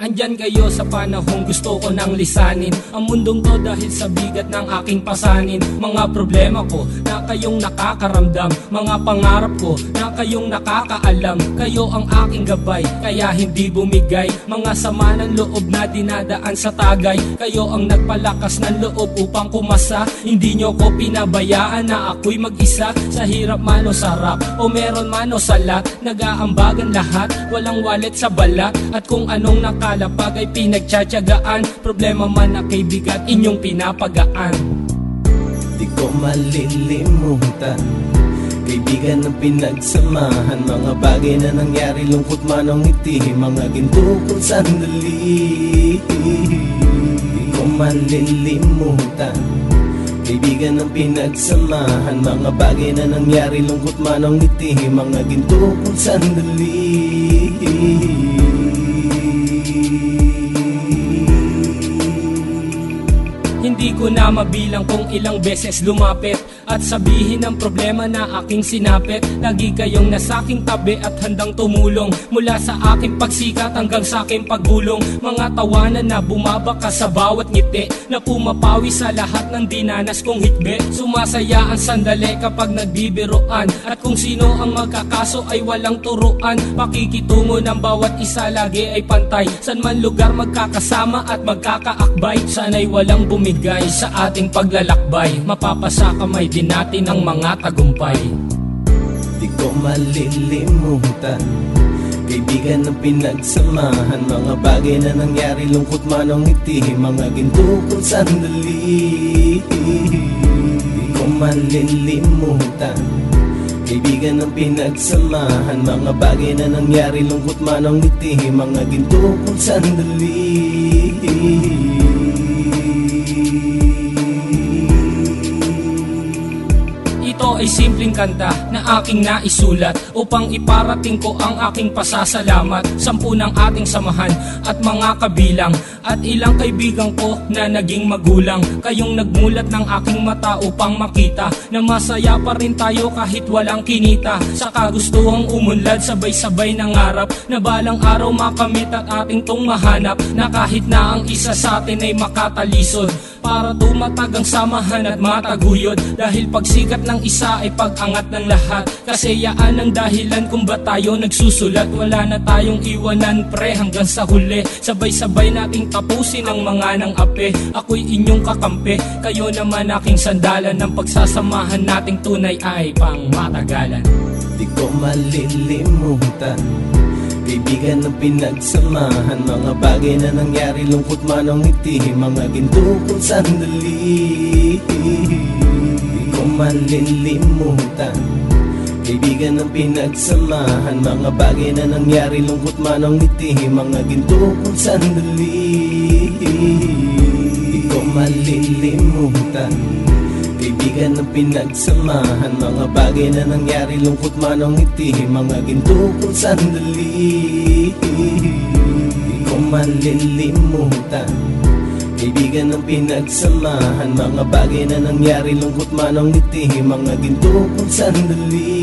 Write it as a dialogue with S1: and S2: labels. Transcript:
S1: Andyan kayo sa panahong gusto ko nang lisanin ang mundong to dahil sa bigat ng aking pasanin. Mga problema ko na kayong nakakaramdam, mga pangarap ko na kayong nakakaalam. Kayo ang aking gabay, kaya hindi bumigay. Mga sama ng loob na dinadaan sa tagay, kayo ang nagpalakas ng loob upang kumasa. Hindi nyo ko pinabayaan na ako'y mag-isa. Sa hirap man o sarap, o meron man o salat, nag-aambagan lahat, walang wallet sa balat. At kung anong nakalapag ay pinagtsatsagaan, problema man na kaibigan, inyong pinapagaan.
S2: Di ko malilimutan, kaibigan ng pinagsamahan. Mga bagay na nangyari, lungkot man o ngiti, mga ginto kong sandali. Di ko malilimutan, kaibigan ng pinagsamahan. Mga bagay na nangyari, lungkot man o ngiti, mga ginto kong sandali.
S1: Hindi ko na mabilang kung ilang beses lumapit at sabihin ang problema na aking sinapit. Lagi kayong nasa aking tabi at handang tumulong, mula sa aking pagsikat hanggang sa aking paggulong. Mga tawanan na bumabaka sa bawat ngiti, na pumapawi sa lahat ng dinanas kong hikbi. Sumasaya ang sandali kapag nagbibiroan, at kung sino ang magkakaso ay walang turuan. Pakikitungo ng bawat isa lagi ay pantay, san man lugar magkakasama at magkakaakbay. Sana'y walang bumigay sa ating paglalakbay, mapapasa kamay din natin ang mga tagumpay.
S2: Di ko malilimutan, kaibigan ng pinagsamahan. Mga bagay na nangyari, lungkot man o ngiti, mga ginto kong sandali. Di ko malilimutan, kaibigan ng pinagsamahan. Mga bagay na nangyari, lungkot man o ngiti, mga ginto kong sandali.
S1: Ito ay simpleng kanta na aking naisulat upang iparating ko ang aking pasasalamat. 10 ng ating samahan at mga kabilang, at ilang kaibigan ko na naging magulang. Kayong nagmulat ng aking mata upang makita na masaya pa rin tayo kahit walang kinita. Sa kagustuhang umunlad, sabay-sabay nangarap na balang araw makamit at ating tong mahanap, na kahit na ang isa sa atin ay makatalisod, para tumatag ang samahan at mataguyod. Dahil pagsikat ng isa ay pag-angat ng lahat, kasi yaan ang dahilan kung ba tayo nagsusulat. Wala na tayong iwanan pre hanggang sa huli, sabay-sabay nating tapusin ang mga nang ape. Ako'y inyong kakampi, kayo naman aking sandalan. Ng pagsasamahan nating tunay ay pang matagalan.
S2: Di ko malilimutan, kaibigan ng pinagsamahan. Mga bagay na nangyari, lungkot man o ngiti, mga ginto kong sandali. Di ko malilimutan, kaibigan ng pinagsamahan. Mga bagay na nangyari, lungkot man o ngiti, mga ginto kong sandali. Di ko malilimutan, kaibigan ng pinagsamahan. Mga bagay na nangyari, lungkot man o ngiti, mga ginto kong sandali. Di ko malilimutan, kaibigan ng pinagsamahan. Mga bagay na nangyari, lungkot man o ngiti, mga ginto kong sandali.